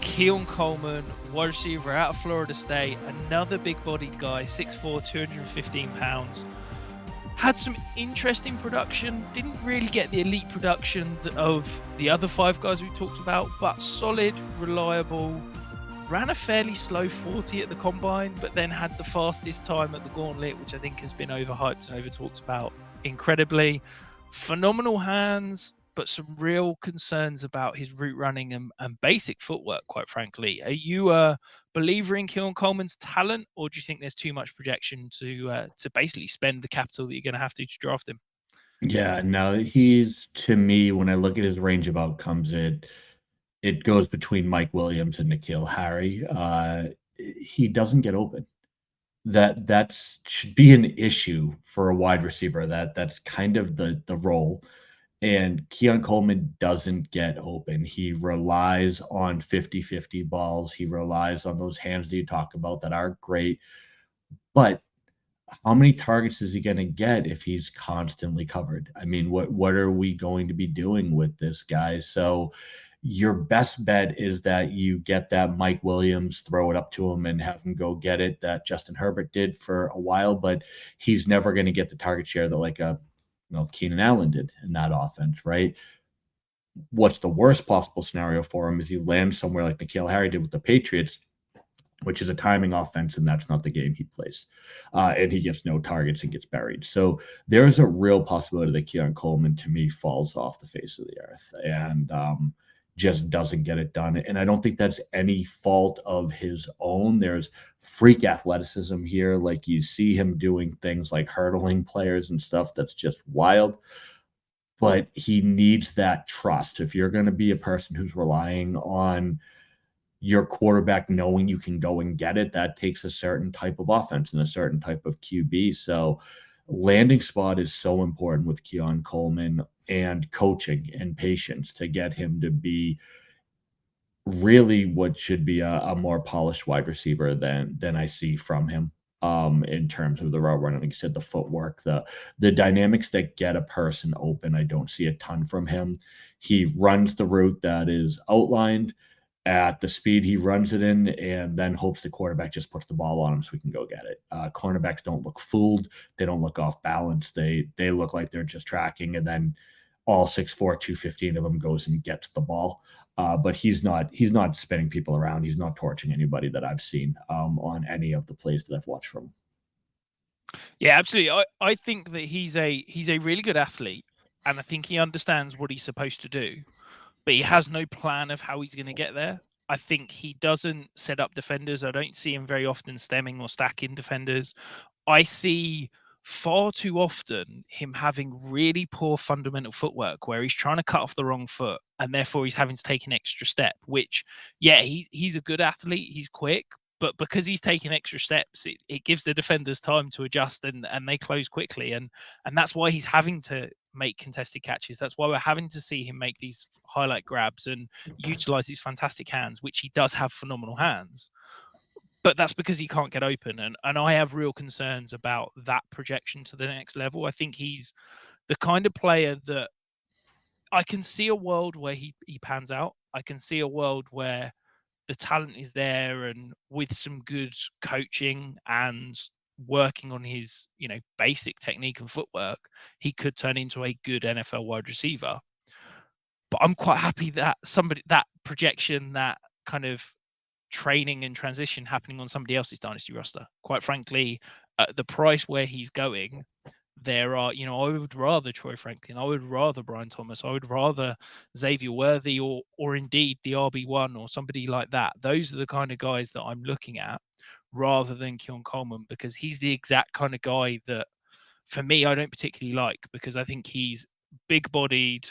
Keon Coleman, wide receiver out of Florida State, another big-bodied guy, 6'4", 215 pounds. Had some interesting production, didn't really get the elite production of the other five guys we talked about, but solid, reliable, ran a fairly slow 40 at the combine, but then had the fastest time at the gauntlet, which I think has been overhyped and over-talked about incredibly. Phenomenal hands, but some real concerns about his route running and basic footwork, quite frankly. Are you a believer in Keon Coleman's talent, or do you think there's too much projection to basically spend the capital that you're going to have to draft him? Yeah, no, he's to me, when I look at his range of outcomes, it goes between Mike Williams and N'Keal Harry. He doesn't get open. That's should be an issue for a wide receiver. That's kind of the role. And Keon Coleman doesn't get open. He relies on 50-50 balls. He relies on those hands that you talk about that are great. But how many targets is he going to get if he's constantly covered? I mean, what are we going to be doing with this guy? So your best bet is that you get that Mike Williams, throw it up to him and have him go get it, that Justin Herbert did for a while, but he's never going to get the target share that like a Keenan Allen did in that offense, right? What's the worst possible scenario for him is he lands somewhere like N'Keal Harry did with the Patriots, which is a timing offense, and that's not the game he plays. And he gets no targets and gets buried. So there's a real possibility that Keon Coleman, to me, falls off the face of the earth and just doesn't get it done. And I don't think that's any fault of his own. There's freak athleticism here. Like you see him doing things like hurdling players and stuff that's just wild. But he needs that trust. If you're going to be a person who's relying on your quarterback knowing you can go and get it, that takes a certain type of offense and a certain type of QB. So landing spot is so important with Keon Coleman, and coaching and patience to get him to be really what should be a more polished wide receiver than I see from him. In terms of the route running, like you said, the footwork, the dynamics that get a person open, I don't see a ton from him. He runs the route that is outlined at the speed he runs it in, and then hopes the quarterback just puts the ball on him so we can go get it. Cornerbacks don't look fooled. They don't look off balance. They look like they're just tracking, and then all 6'4", 215 of them goes and gets the ball. But he's not spinning people around. He's not torching anybody that I've seen on any of the plays that I've watched from him. Yeah, absolutely. I think that he's a really good athlete, and I think he understands what he's supposed to do, but he has no plan of how he's going to get there. I think he doesn't set up defenders. I don't see him very often stemming or stacking defenders. I see far too often him having really poor fundamental footwork where he's trying to cut off the wrong foot and therefore he's having to take an extra step, which, yeah, he's a good athlete. He's quick, but because he's taking extra steps, it gives the defenders time to adjust and they close quickly. And that's why he's having to make contested catches. That's why we're having to see him make these highlight grabs and utilize his fantastic hands, which he does have phenomenal hands. But that's because he can't get open. And I have real concerns about that projection to the next level. I think he's the kind of player that I can see a world where he pans out. I can see a world where the talent is there, and with some good coaching and working on his, basic technique and footwork, he could turn into a good NFL wide receiver. But I'm quite happy that that projection, that kind of training and transition happening on somebody else's dynasty roster. Quite frankly, at the price where he's going, there are, I would rather Troy Franklin, I would rather Brian Thomas, I would rather Xavier Worthy, or indeed the RB1 or somebody like that. Those are the kind of guys that I'm looking at rather than Keon Coleman, because he's the exact kind of guy that, for me, I don't particularly like, because I think he's big-bodied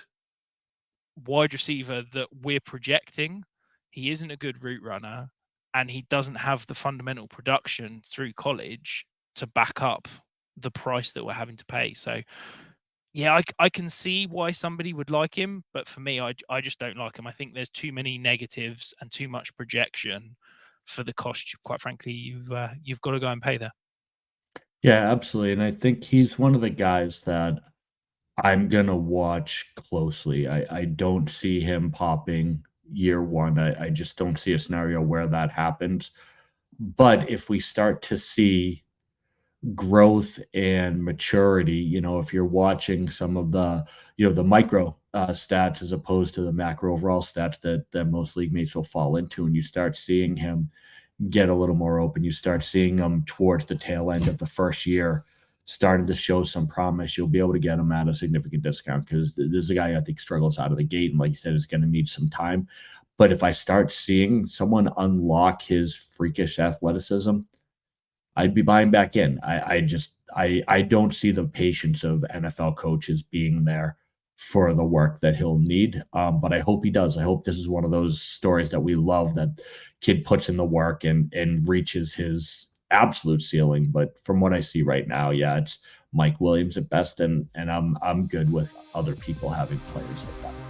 wide receiver that we're projecting. He isn't a good route runner, and he doesn't have the fundamental production through college to back up the price that we're having to pay. So yeah, I can see why somebody would like him, but for me, I just don't like him. I think there's too many negatives and too much projection for the cost. Quite frankly, you've got to go and pay there. Yeah, absolutely. And I think he's one of the guys that I'm gonna watch closely. I don't see him popping year one. I just don't see a scenario where that happens. But if we start to see growth and maturity, if you're watching some of the, the micro stats as opposed to the macro overall stats that most league mates will fall into, and you start seeing him get a little more open, you start seeing him towards the tail end of the first year starting to show some promise, you'll be able to get him at a significant discount, because this is a guy I think struggles out of the gate, and like you said, is going to need some time. But if I start seeing someone unlock his freakish athleticism, I'd be buying back in. I don't see the patience of NFL coaches being there for the work that he'll need. But I hope he does. I hope this is one of those stories that we love, that kid puts in the work and reaches his absolute ceiling. But from what I see right now, yeah, it's Mike Williams at best, and I'm good with other people having players like that.